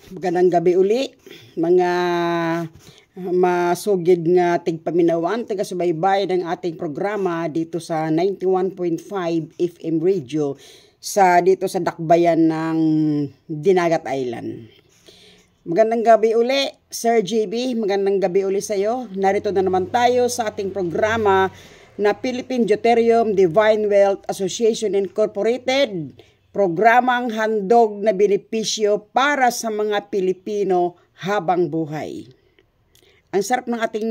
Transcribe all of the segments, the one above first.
Magandang gabi uli, mga masugid nga tigpaminawan, taga-subaybay ng ating programa dito sa 91.5 FM Radio dito sa dakbayan ng Dinagat Island. Magandang gabi uli, Sir JB, magandang gabi uli sa iyo. Narito na naman tayo sa ating programa na Philippine Deuterium Divine Wealth Association Incorporated, programang handog na benepisyo para sa mga Pilipino habang buhay. Ang sarap ng ating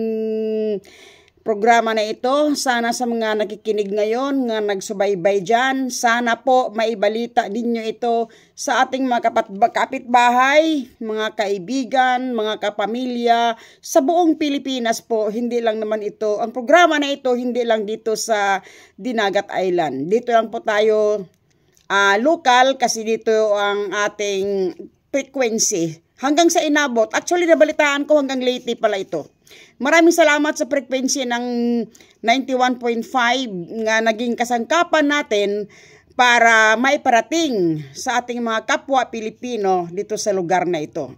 programa na ito. Sana sa mga nakikinig ngayon, nga nagsubaybay dyan, sana po maibalita ninyo ito sa ating mga kapitbahay, mga kaibigan, mga kapamilya, sa buong Pilipinas po. Hindi lang naman ito, ang programa na ito, hindi lang dito sa Dinagat Island. Dito lang po tayo local kasi dito ang ating frequency hanggang sa inabot. Actually nabalitaan ko hanggang lately pala ito. Maraming salamat sa frequency ng 91.5 nga naging kasangkapan natin para maiparating sa ating mga kapwa Pilipino dito sa lugar na ito.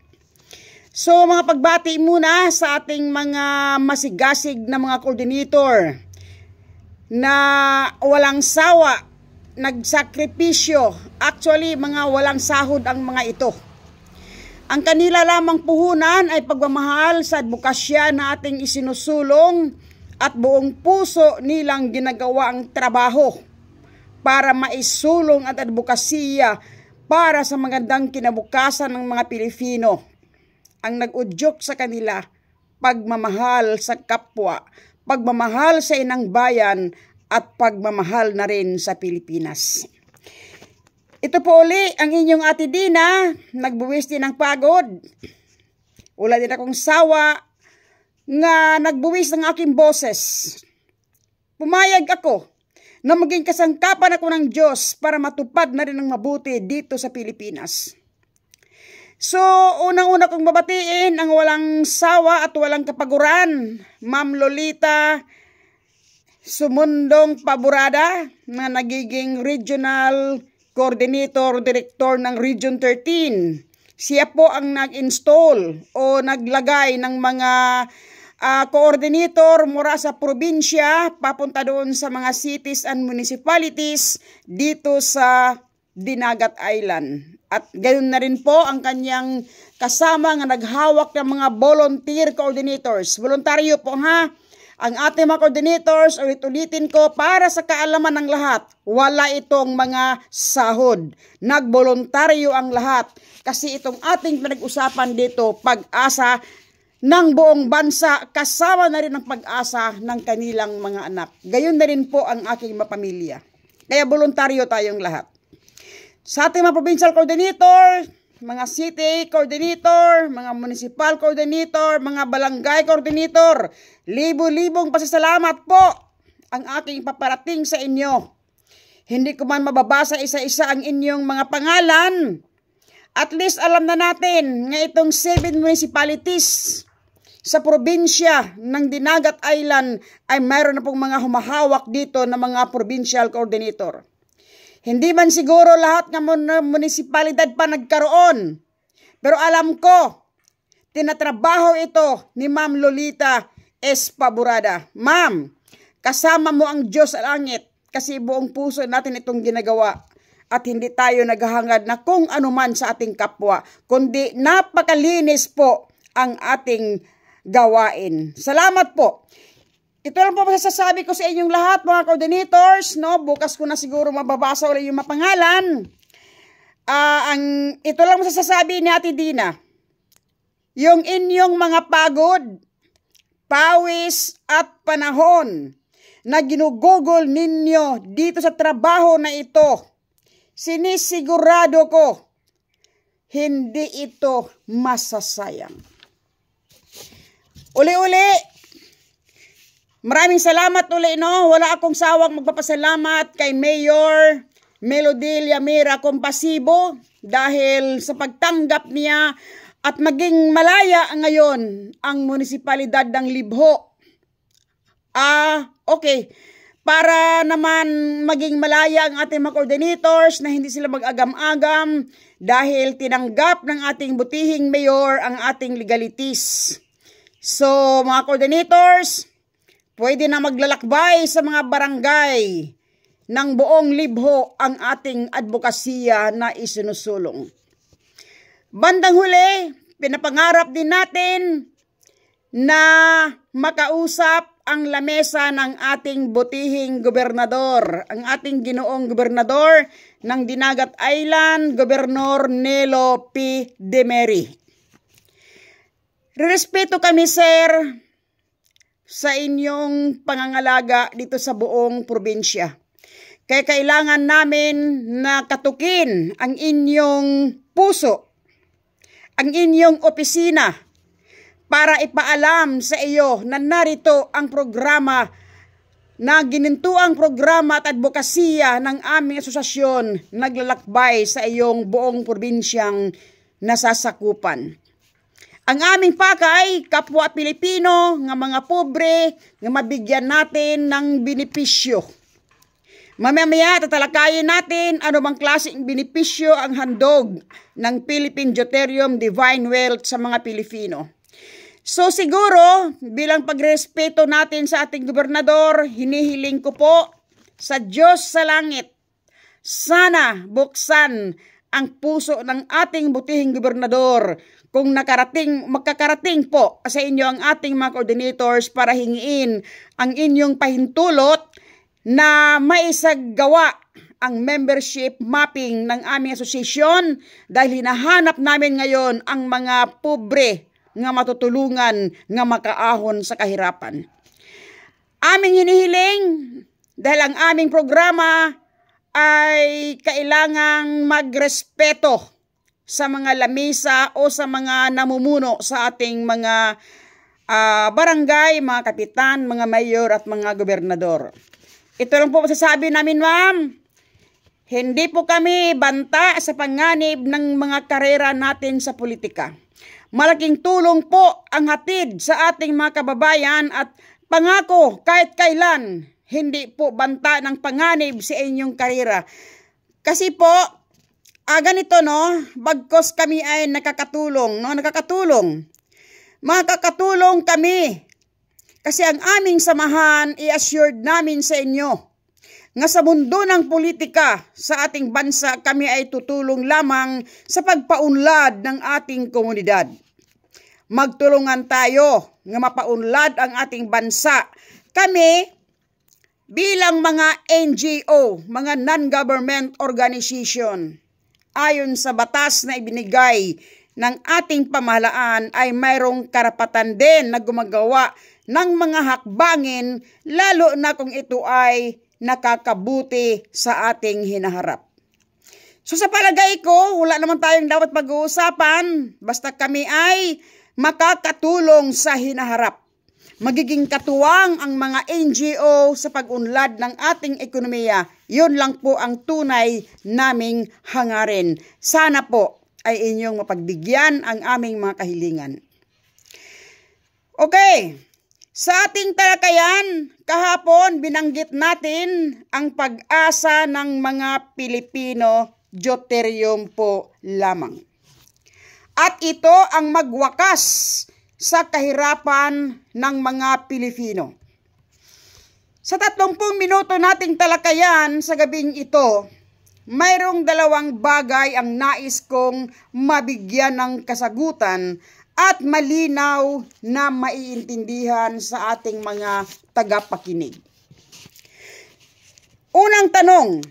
So mga pagbati muna sa ating mga masigasig na mga coordinator na walang sawa nagsakripisyo. Actually, mga walang sahod ang mga ito. Ang kanila lamang puhunan ay pagmamahal sa advokasya na ating isinusulong at buong puso nilang ginagawa ang trabaho para maisulong at advokasya para sa magandang kinabukasan ng mga Pilipino. Ang nag-udyok sa kanila, pagmamahal sa kapwa, pagmamahal sa inang bayan, at pagmamahal na rin sa Pilipinas. Ito po uli ang inyong Ate Dina, nagbuwis din ng pagod. Wala din akong sawa nga nagbuwis ng aking boses. Pumayag ako na maging kasangkapan ako ng Diyos para matupad na rin ng mabuti dito sa Pilipinas. So, unang-una kong babatiin ang walang sawa at walang kapaguran, Ma'am Lolita Sumundong Paburada, na nagiging Regional Coordinator Director ng Region 13. Siya po ang nag-install o naglagay ng mga coordinator mula sa probinsya papunta doon sa mga cities and municipalities dito sa Dinagat Island. At gayon na rin po ang kanyang kasama nga naghawak ng mga volunteer coordinators. Voluntaryo po ha. Ang ating mga coordinators, ulit-ulitin ko para sa kaalaman ng lahat, wala itong mga sahod. Nagboluntaryo ang lahat kasi itong ating pinag-usapan dito, pag-asa ng buong bansa, kasama na rin ang pag-asa ng kanilang mga anak. Gayon na rin po ang aking mapamilya. Kaya voluntaryo tayong lahat. Sa ating mga provincial coordinator, mga city coordinator, mga municipal coordinator, mga barangay coordinator, libo-libong pasasalamat po ang aking paparating sa inyo. Hindi ko man mababasa isa-isa ang inyong mga pangalan. At least alam na natin nga itong 7 municipalities sa probinsya ng Dinagat Island ay mayroon na pong mga humahawak dito na mga provincial coordinator. Hindi man siguro lahat ng munisipalidad pa nagkaroon. Pero alam ko, tinatrabaho ito ni Ma'am Lolita S. Paburada. Ma'am, kasama mo ang Diyos sa langit kasi buong puso natin itong ginagawa. At hindi tayo naghahangad na kung anuman sa ating kapwa, kundi napakalinis po ang ating gawain. Salamat po. Ito lang po masasabi ko sa inyong lahat, mga coordinators, no? Bukas ko na siguro mababasa ulit yung mapangalan. Ito lang masasabi ni Ate Dina. Yung inyong mga pagod, pawis at panahon na ginugugol ninyo dito sa trabaho na ito, sinisigurado ko, hindi ito masasayang. Uli-uli, maraming salamat uli, no? Wala akong sawang magpapasalamat kay Mayor Melody Yamira Compasibo dahil sa pagtanggap niya at maging malaya ngayon ang munisipalidad ng Libho. Okay. para naman maging malaya ang ating mga coordinators na hindi sila mag-agam-agam dahil tinanggap ng ating butihing mayor ang ating legalities. So mga coordinators, pwede na maglalakbay sa mga barangay ng buong libho ang ating advokasya na isinusulong. Bandang huli, pinapangarap din natin na makausap ang lamesa ng ating butihing gobernador, ang ating ginoong gobernador ng Dinagat Island, Gobernador Nelo P. Demery. Respeto kami, sir, sa inyong pangangalaga dito sa buong probinsya. Kaya kailangan namin na katukin ang inyong puso, ang inyong opisina, para ipaalam sa iyo na narito ang programa na ginintuang programa at advokasya ng aming asosasyon naglalakbay sa iyong buong probinsyang nasasakupan. Ang aming pakay, kapwa Pilipino, nga mga pobre, nga mabigyan natin ng benepisyo. Mamaya tatalakayin natin ano bang klaseng benepisyo ang handog ng Philippine Deuterium Divine Wealth sa mga Pilipino. So siguro, bilang pagrespeto natin sa ating gobernador, hinihiling ko po sa Diyos sa langit, sana buksan ang puso ng ating butihing gobernador kung magkakarating po sa inyo ang ating mga coordinators para hingiin ang inyong pahintulot na maisagawa ang membership mapping ng aming asosasyon dahil hinahanap namin ngayon ang mga pobre nga matutulungan nga makaahon sa kahirapan. Aming hinihiling dahil ang aming programa ay kailangang magrespeto sa mga lamesa o sa mga namumuno sa ating mga barangay, mga kapitan, mga mayor at mga gobernador. Ito lang po masasabi namin, ma'am. Hindi po kami banta sa panganib ng mga karera natin sa politika. Malaking tulong po ang hatid sa ating mga kababayan at pangako kahit kailan hindi po banta ng panganib sa inyong karera. Kasi po, ganito no, bagkos kami ay nakakatulong. Makakatulong kami kasi ang aming samahan i-assured namin sa inyo nga sa mundo ng politika sa ating bansa kami ay tutulong lamang sa pagpaunlad ng ating komunidad. Magtulungan tayo nga mapaunlad ang ating bansa. Kami bilang mga NGO, mga non-government organization, ayon sa batas na ibinigay ng ating pamahalaan ay mayroong karapatan din na gumagawa ng mga hakbangin lalo na kung ito ay nakakabuti sa ating hinaharap. So sa palagay ko, wala naman tayong dapat pag-uusapan basta kami ay makakatulong sa hinaharap. Magiging katuwang ang mga NGO sa pag-unlad ng ating ekonomiya. Yun lang po ang tunay naming hangarin. Sana po ay inyong mapagbigyan ang aming mga kahilingan. Okay. Sa ating talakayan, kahapon binanggit natin ang pag-asa ng mga Pilipino, Deuterium po lamang. At ito ang magwakas sa kahirapan ng mga Pilipino. Sa 30 minuto nating talakayan sa gabing ito, mayroong dalawang bagay ang nais kong mabigyan ng kasagutan at malinaw na maiintindihan sa ating mga tagapakinig. Unang tanong,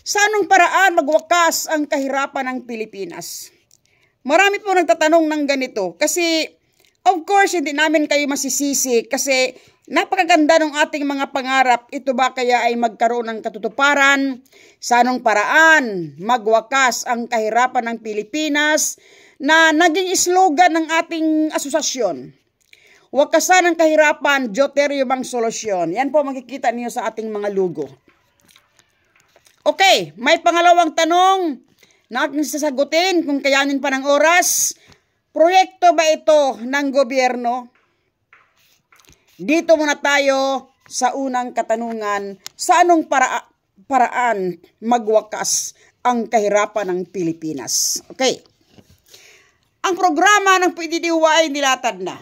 sa anong paraan magwakas ang kahirapan ng Pilipinas? Marami po nagtatanong ng ganito kasi of course hindi namin kayo masisisi kasi napakaganda ng ating mga pangarap. Ito ba kaya ay magkaroon ng katutuparan? Sa anong paraan magwakas ang kahirapan ng Pilipinas na naging slogan ng ating asosasyon? Wakasan ang kahirapan, Deuterium ang solusyon. Yan po makikita niyo sa ating mga logo. Okay, may pangalawang tanong na aking sasagutin kung kayanin pa ng oras. Proyekto ba ito ng gobyerno? Dito muna tayo sa unang katanungan, sa anong paraan magwakas ang kahirapan ng Pilipinas? Okay. Ang programa ng PDDY ay nilatad na.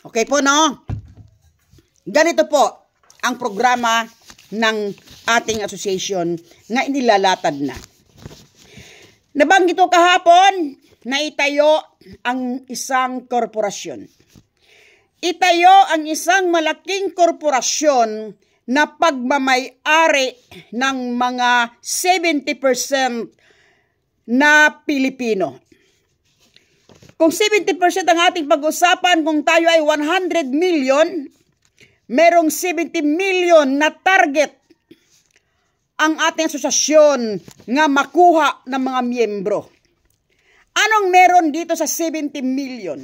Okay po, no? Ganito po ang programa ng ating association na inilalatad na. Nabanggit ko kahapon na itayo ang isang korporasyon. Itayo ang isang malaking korporasyon na pagmamay-ari ng mga 70% na Pilipino. Kung 70% ang ating pag-usapan, kung tayo ay 100 million, merong 70 million na target ang ating asosasyon nga makuha ng mga miyembro. Anong meron dito sa 70 million?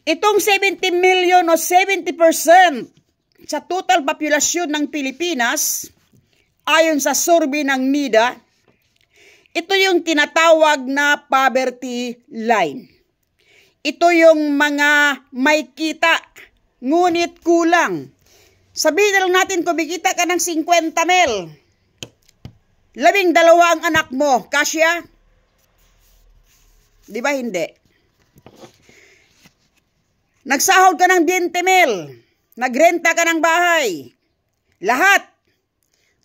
Itong 70 million o 70% sa total populasyon ng Pilipinas, ayon sa survey ng NIDA, ito yung tinatawag na poverty line. Ito yung mga may kita, ngunit kulang. Sabihin na lang natin, kumikita ka ng 50 mil. 12 ang anak mo, kasya? Di ba hindi? Nagsahod ka ng 20 mil. Nagrenta ka ng bahay. Lahat.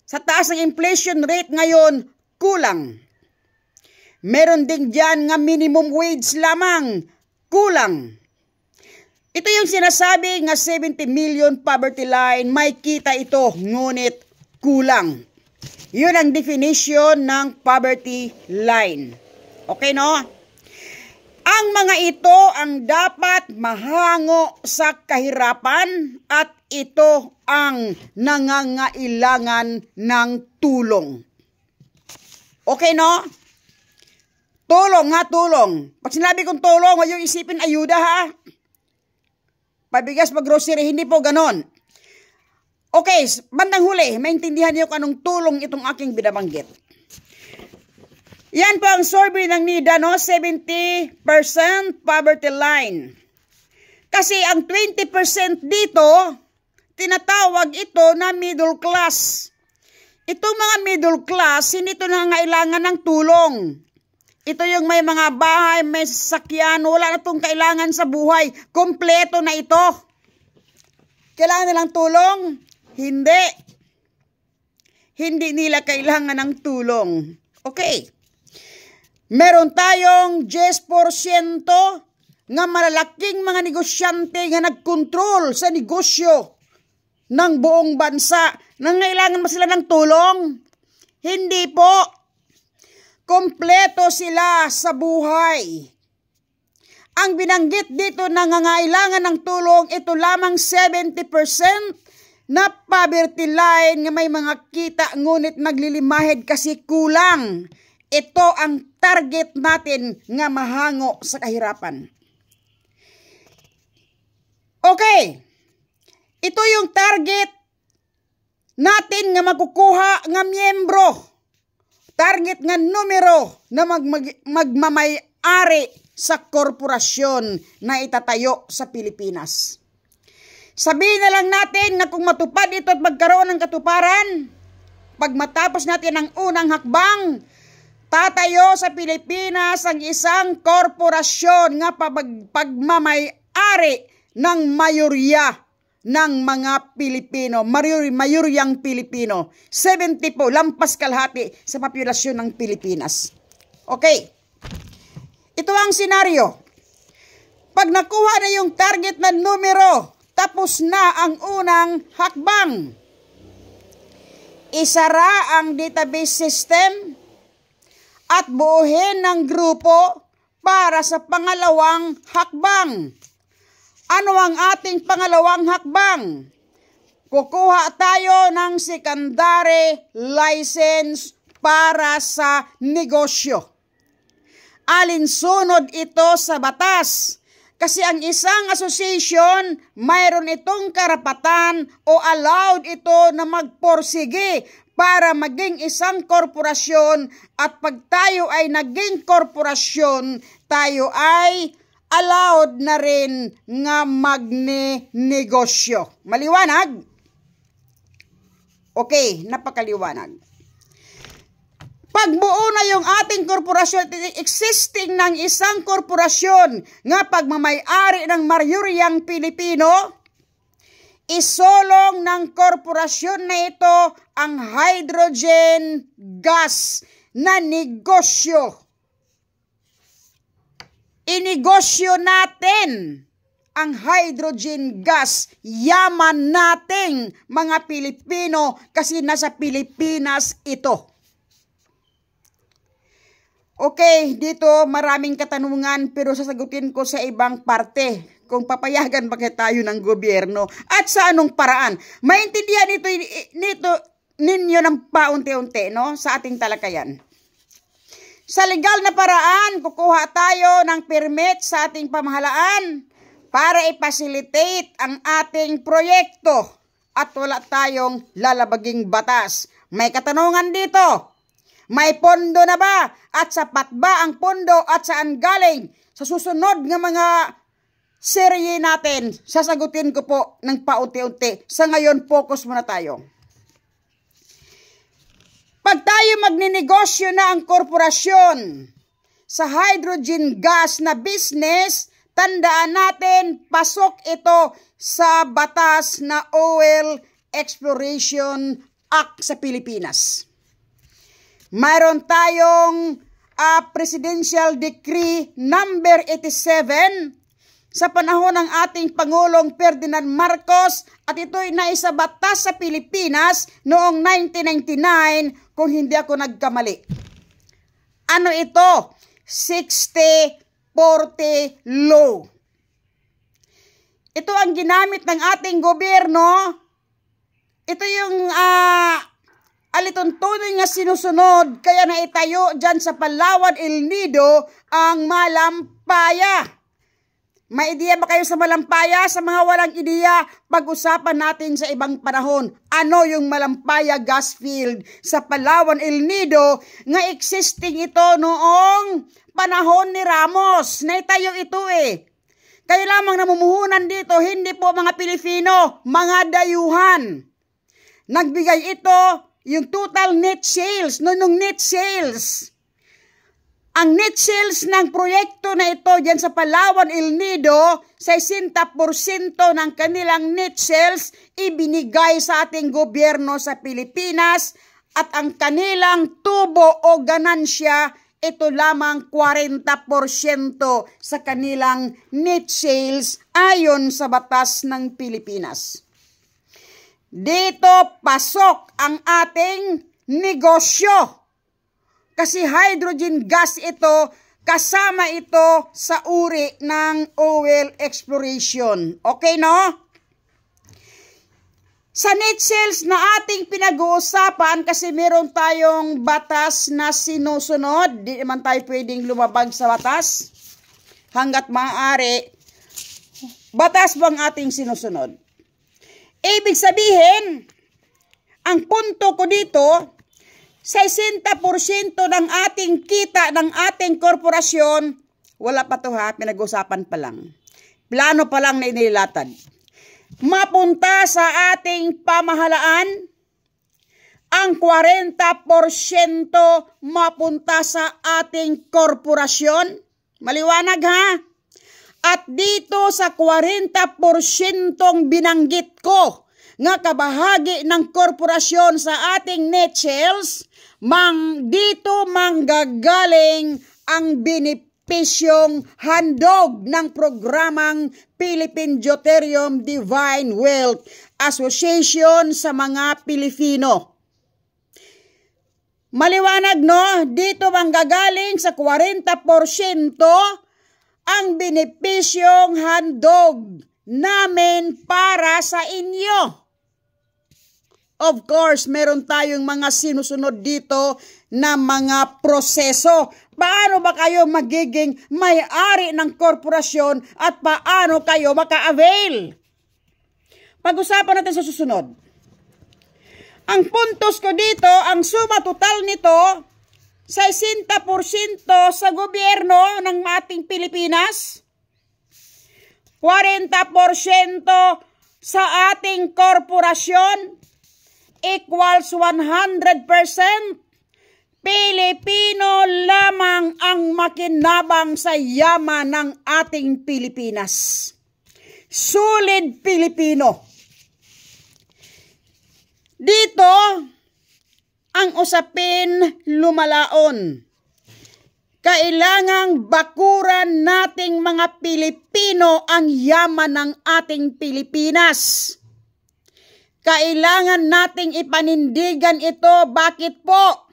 Sa taas ng inflation rate ngayon, kulang. Meron din dyan nga minimum wage lamang, kulang. Ito yung sinasabi nga 70 million poverty line, may kita ito, ngunit kulang. Yun ang definition ng poverty line. Okay, no? Ang mga ito ang dapat mahango sa kahirapan at ito ang nangangailangan ng tulong. Okay, no? Tulong ha, tulong. Pag sinabi kong tulong, huwag yung isipin ayuda ha. Pabigas, pag-grocery, hindi po ganon. Okay, bandang huli, maintindihan niyo kung anong tulong itong aking binabanggit. Yan po ang survey ng NIDA, no? 70% poverty line. Kasi ang 20% dito, tinatawag ito na middle class. Itong mga middle class, hindi ito nangangailangan ng tulong. Ito yung may mga bahay, may sasakyan, wala na itong kailangan sa buhay. Kompleto na ito. Kailangan nilang tulong? Hindi. Hindi nila kailangan ng tulong. Okay. Meron tayong 10% nga malalaking mga negosyante nga nagkontrol sa negosyo ng buong bansa. Nangailangan ba sila ng tulong? Hindi po. Kompleto sila sa buhay. Ang binanggit dito na nangangailangan ng tulong, ito lamang 70% na poverty line nga may mga kita ngunit naglilimahid kasi kulang. Ito ang target natin nga mahango sa kahirapan. Okay. Ito yung target natin nga makukuha nga miyembro. Target nga numero na magmamay-ari sa korporasyon na itatayo sa Pilipinas. Sabihin na lang natin na kung matupad ito at magkaroon ng katuparan, pag matapos natin ang unang hakbang, tatayo sa Pilipinas ang isang korporasyon nga pagmamay-ari ng mayorya ng mga Pilipino, mayoryang Pilipino. 70 po, lampas kalahati sa populasyon ng Pilipinas. Okay. Ito ang senaryo. Pag nakuha na yung target na numero, tapos na ang unang hakbang. Isara ang database system at buuhin ng grupo para sa pangalawang hakbang. Ano ang ating pangalawang hakbang? Kukuha tayo ng secondary license para sa negosyo. Alinsunod ito sa batas. Kasi ang isang association, mayroon itong karapatan o allowed ito na magporsige para maging isang korporasyon at pag tayo ay naging korporasyon, tayo ay allowed na rin nga magne-negosyo. Maliwanag? Okay, napakaliwanag. Pagbuo na yung ating korporasyon, existing ng isang korporasyon nga pagmamay-ari ng Maryuriang Pilipino, isolong ng korporasyon na ito ang hydrogen gas na negosyo. Inegosyo natin ang hydrogen gas, yaman nating mga Pilipino kasi nasa Pilipinas ito. Okay, dito maraming katanungan pero sasagutin ko sa ibang parte kung papayagan ba tayo ng gobyerno at sa anong paraan. Maintindihan nito ninyo ng paunti-unti, no, sa ating talakayan. Sa legal na paraan, kukuha tayo ng permit sa ating pamahalaan para i-facilitate ang ating proyekto at wala tayong lalabaging batas. May katanungan dito. May pondo na ba? At sapat ba ang pondo at saan galing? Sa susunod ng mga serye natin, sasagutin ko po ng paunti-unti. Sa ngayon, focus muna tayo. Pag tayo magninegosyo na ang korporasyon sa hydrogen gas na business, tandaan natin, pasok ito sa batas na Oil Exploration Act sa Pilipinas. Mayroon tayong Presidential Decree number 87 sa panahon ng ating Pangulong Ferdinand Marcos at ito'y naisabatas sa Pilipinas noong 1999 kung hindi ako nagkamali. Ano ito? 60-40 law. Ito ang ginamit ng ating gobyerno. Ito yung alituntunin nga sinusunod kaya naitayo dyan sa Palawan, El Nido ang Malampaya. May ideya ba kayo sa Malampaya? Sa mga walang ideya, pag-usapan natin sa ibang panahon. Ano yung Malampaya gas field sa Palawan, El Nido nga existing ito noong panahon ni Ramos. Naitayo ito eh. Kayo lamang namumuhunan dito, hindi po mga Pilipino, mga dayuhan. Nagbigay ito yung total net sales, nung net sales. Ang net sales ng proyekto na ito dyan sa Palawan, El Nido, 60% ng kanilang net sales ibinigay sa ating gobyerno sa Pilipinas at ang kanilang tubo o ganansya, ito lamang 40% sa kanilang net sales ayon sa batas ng Pilipinas. Dito pasok ang ating negosyo. Kasi hydrogen gas ito, kasama ito sa uri ng oil exploration. Okay, no? Sa net sales na ating pinag-uusapan, kasi meron tayong batas na sinusunod, di naman tayo pwedeng lumabag sa batas. Hanggat maaari, batas bang ating sinusunod? Ibig sabihin, ang punto ko dito, 60% ng ating kita ng ating korporasyon, wala pa to ha, pinag-usapan pa lang. Plano pa lang na inilatad. Mapunta sa ating pamahalaan, ang 40% mapunta sa ating korporasyon. Maliwanag ha? At dito sa 40% binanggit ko nga kabahagi ng korporasyon sa ating net sales, dito manggagaling ang benepisyong handog ng programang Philippine Deuterium Divine Wealth Association sa mga Pilipino. Maliwanag no? Dito manggagaling sa 40% ang benepisyong handog namin para sa inyo. Of course, meron tayong mga sinusunod dito na mga proseso. Paano ba kayo magiging may-ari ng korporasyon at paano kayo maka-avail? Pag-usapan natin sa susunod. Ang puntos ko dito, ang suma total nito, 60% sa gobyerno ng ating Pilipinas, 40% sa ating korporasyon equals 100%. Pilipino lamang ang makinabang sa yaman ng ating Pilipinas. Sulit Pilipino. Dito, ang usapin lumalaon. Kailangang bakuran nating mga Pilipino ang yaman ng ating Pilipinas. Kailangan nating ipanindigan ito. Bakit po?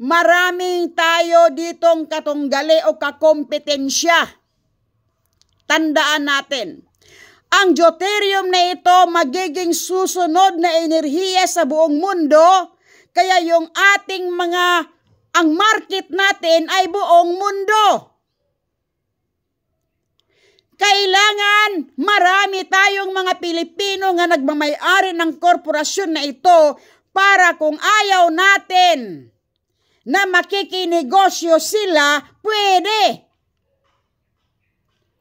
Maraming tayo ditong katunggali o kakompetensya. Tandaan natin, ang deuterium na ito magiging susunod na enerhiya sa buong mundo, kaya yung ating ang market natin ay buong mundo. Kailangan marami tayong mga Pilipino nga nagmamay-ari ng korporasyon na ito para kung ayaw natin na makikinegosyo sila, pwede.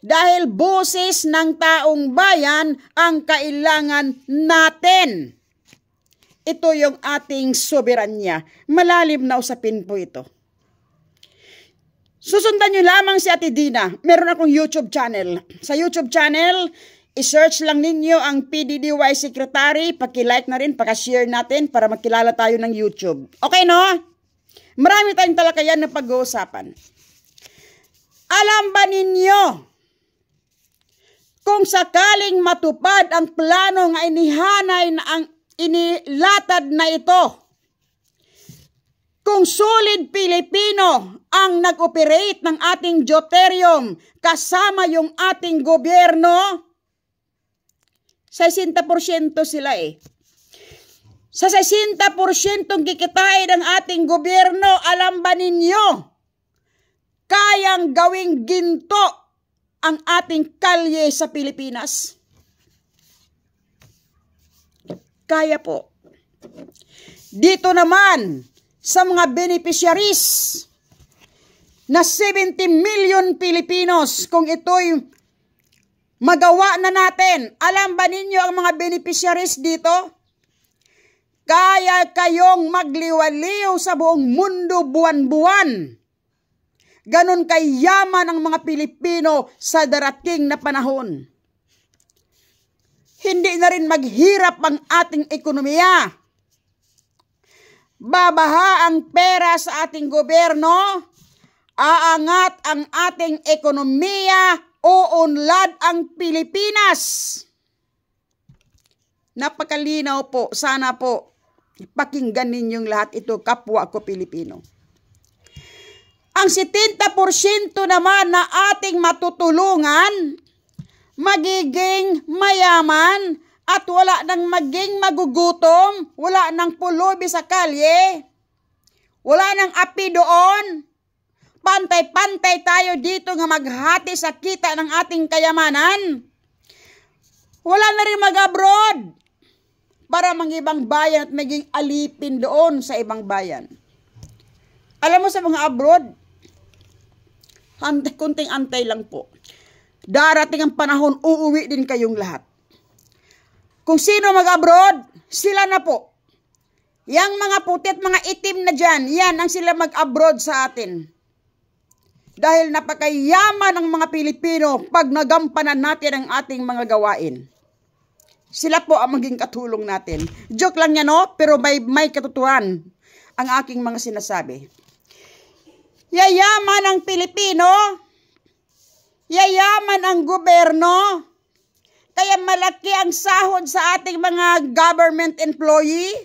Dahil boses ng taong bayan ang kailangan natin. Ito yung ating soberanya. Malalim na usapin po ito. Susundan nyo lamang si Ate Dina. Meron akong YouTube channel. Sa YouTube channel, i-search lang ninyo ang PDDY Secretary. Paki-like na rin, paki-share natin para makilala tayo ng YouTube. Okay, no? Marami tayong talakayan na pag-uusapan. Alam ba ninyo, kung sakaling matupad ang plano nga inihanay na ang inilatad na ito, kung solid Pilipino ang nag-operate ng ating deuterium kasama yung ating gobyerno, 60% sila Sa 60% kikitain ng ating gobyerno, alam ba ninyo, kayang gawing ginto ang ating kalye sa Pilipinas? Kaya po. Dito naman, sa mga beneficiaries na 70 million Pilipinos, kung ito'y magawa na natin, alam ba ninyo ang mga beneficiaries dito? Kaya kayong magliwaliw sa buong mundo buwan-buwan. Ganon kayaman ang mga Pilipino sa darating na panahon. Hindi na rin maghirap ang ating ekonomiya. Babaha ang pera sa ating gobyerno, aangat ang ating ekonomiya, uunlad ang Pilipinas. Napakalinaw po, sana po, pakinggan ninyong lahat ito, kapwa ko Pilipino. Ang 70% naman na ating matutulungan, magiging mayaman at wala nang maging magugutom, wala nang pulubi sa kalye, wala nang api doon. Pantay-pantay tayo dito nga maghati sa kita ng ating kayamanan. Wala na rin mag-abroad para mangibang bayan at maging alipin doon sa ibang bayan. Alam mo sa mga abroad, kunting antay lang po. Darating ang panahon, uuwi din kayong lahat. Kung sino mag-abroad, sila na po. Yang mga puti at mga itim na dyan, yan ang sila mag-abroad sa atin. Dahil napakayaman ng mga Pilipino pag nagampanan natin ang ating mga gawain. Sila po ang maging katulong natin. Joke lang yan, no? Pero may katotohanan ang aking mga sinasabi. Yayaman ang Pilipino, yayaman ang gobyerno, kaya malaki ang sahod sa ating mga government employee.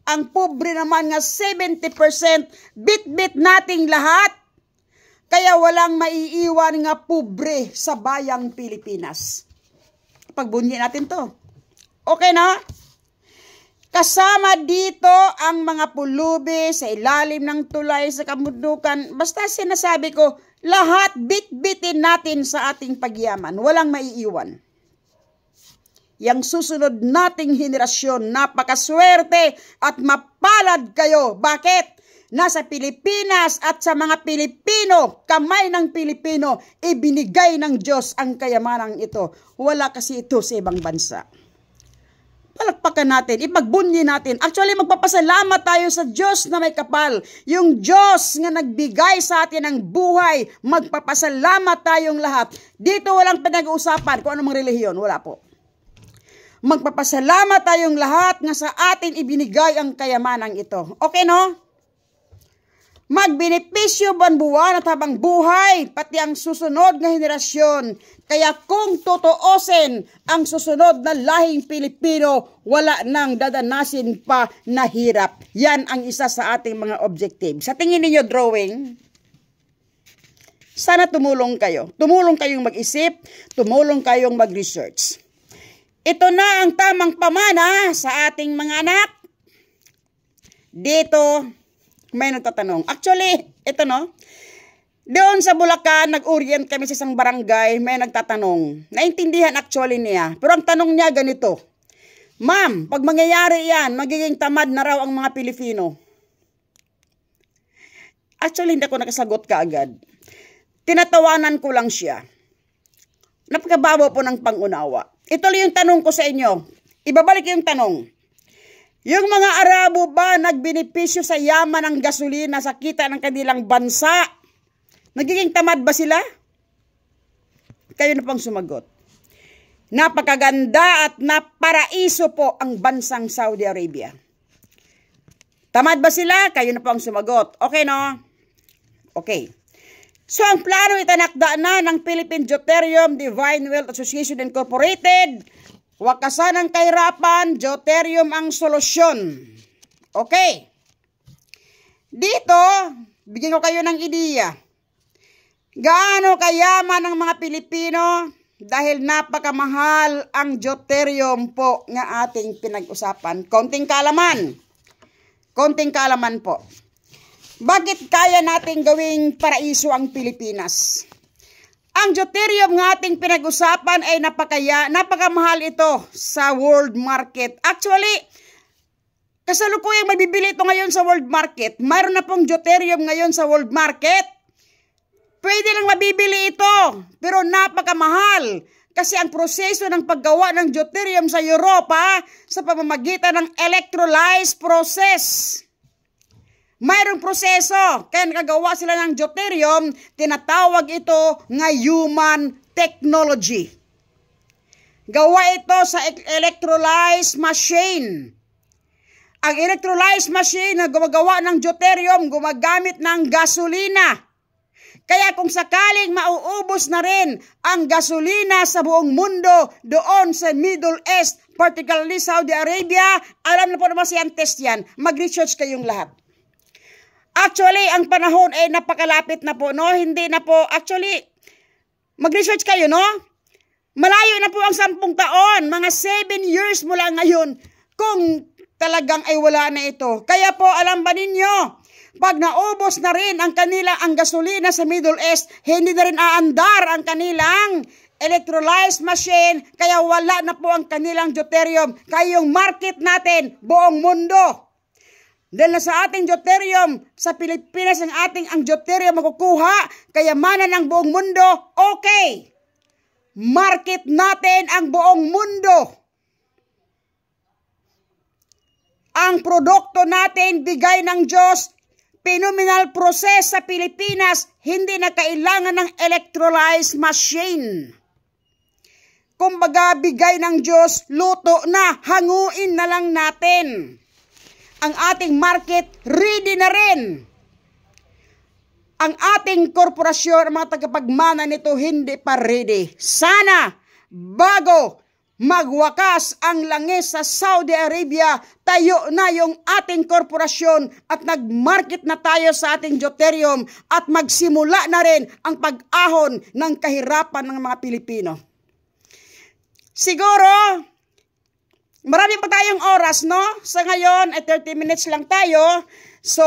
Ang pobre naman nga 70%, bit-bit nating lahat. Kaya walang maiiwan nga pobre sa bayang Pilipinas. Pagbunyi natin to. Okay na? Kasama dito ang mga pulubi sa ilalim ng tulay sa kamundukan. Basta sinasabi ko, lahat bit-bitin natin sa ating pagyaman. Walang maiiwan. Yang susunod nating henerasyon, napakaswerte at mapalad kayo. Bakit? nasa Pilipinas at sa mga Pilipino, kamay ng Pilipino, ibinigay ng Diyos ang kayamanang ito. Wala kasi ito sa ibang bansa. Palakpakan natin, ipagbunyi natin. Actually, magpapasalamat tayo sa Diyos na may kapal. Yung Diyos nga nagbigay sa atin ng buhay, magpapasalamat tayong lahat. Dito walang pinag-uusapan kung anong relihiyon, wala po. Magpapasalamat tayong lahat nga sa atin ibinigay ang kayamanang ito. Okay, no? Magbenepisyo buwan-buwan at habang buhay, pati ang susunod na henerasyon. Kaya kung totoosin ang susunod na lahing Pilipino, wala nang dadanasin pa na hirap. Yan ang isa sa ating mga objective. Sa tingin niyo drawing, sana tumulong kayo. Tumulong kayong mag-isip, tumulong kayong mag-research. Ito na ang tamang pamana sa ating mga anak. Dito, may nagtatanong. Actually, ito no, doon sa Bulacan, nag-orient kami sa isang barangay, may nagtatanong. Naintindihan actually niya. Pero ang tanong niya ganito, Ma'am, pag mangyayari yan, magiging tamad na raw ang mga Pilipino. Actually, hindi ako nakasagot kaagad. Tinatawanan ko lang siya. Napakababaw po ng pangunawa. Ito lang yung tanong ko sa inyo. Ibabalik yung tanong. Yung mga Arabo ba nagbenepisyo sa yaman ng gasolina sa kita ng kanilang bansa? Nagiging tamad ba sila? Kayo na pang sumagot. Napakaganda at naparaiso po ang bansang Saudi Arabia. Tamad ba sila? Kayo na pang sumagot. Okay, no? Okay. So, ang plano itinakda na ng Philippine Deuterium Divine Wealth Association Incorporated. Wakasan ang kahirapan, Deuterium ang solusyon. Okay. Dito, bigyan ko kayo ng ideya. Gaano kayaman ang mga Pilipino dahil napakamahal ang Deuterium po nga ating pinag-usapan. Konting kaalaman. Konting kaalaman po. Bakit kaya nating gawing paraiso ang Pilipinas? Ang Deuterium nga ating pinag-usapan ay napakamahal ito sa world market. Actually, kasalukuyang mabibili ito ngayon sa world market. Mayroon na pong Deuterium ngayon sa world market. Pwede lang mabibili ito, pero napakamahal. Kasi ang proseso ng paggawa ng Deuterium sa Europa sa pamamagitan ng electrolyze process. Mayroong proseso, kaya nakagawa sila ng Deuterium, tinatawag ito nga human technology. Gawa ito sa electrolyze machine. Ang electrolyze machine na gumagawa ng Deuterium, gumagamit ng gasolina. Kaya kung sakaling mauubos na rin ang gasolina sa buong mundo doon sa Middle East, particularly Saudi Arabia, alam na po naman scientist yan, mag-research kayong lahat. Actually, ang panahon ay napakalapit na po, no? Hindi na po, actually, mag-research kayo, no? Malayo na po ang 10 taon, mga 7 years mula ngayon, kung talagang ay wala na ito. Kaya po, alam ba ninyo, pag naubos na rin ang gasolina sa Middle East, hindi na rin aandar ang kanilang electrolyze machine, kaya wala na po ang kanilang Deuterium. Kaya yung market natin, buong mundo. Dahil na sa ating Deuterium, sa Pilipinas ang Deuterium makukuha, kayamanan ng buong mundo, okay. Market natin ang buong mundo. Ang produkto natin, bigay ng Diyos, phenomenal process sa Pilipinas, hindi na kailangan ng electrolyze machine. Kumbaga, bigay ng Diyos, luto na, hanguin na lang natin. Ang ating market, ready na rin. Ang ating korporasyon, ang mga tagapagmana nito, hindi pa ready. Sana, bago magwakas ang langis sa Saudi Arabia, tayo na yung ating korporasyon at nag-market na tayo sa ating Deuterium at magsimula na rin ang pag-ahon ng kahirapan ng mga Pilipino. Siguro, marami pa tayong oras, no? Sa ngayon, ay 30 minutes lang tayo. So,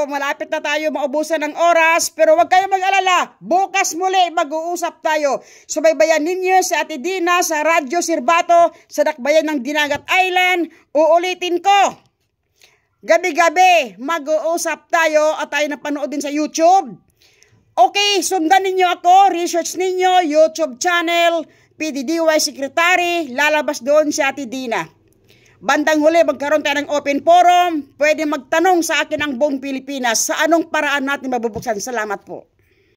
malapit na tayo maubusan ng oras. Pero huwag kayong mag-alala. Bukas muli, mag-uusap tayo. Subaybayan ninyo sa Ate Dina, sa Radyo Sirbato, sa Dakbayan ng Dinagat Island. Uulitin ko. gabi-gabi mag-uusap tayo at tayo napanood din sa YouTube. Okay, sundan ninyo ako, research ninyo, YouTube channel, PDDY Secretary, lalabas doon si Ate Dina. Bandang huli, magkaroon tayo ng open forum, pwede magtanong sa akin ang buong Pilipinas sa anong paraan natin mabubuksan. Salamat po.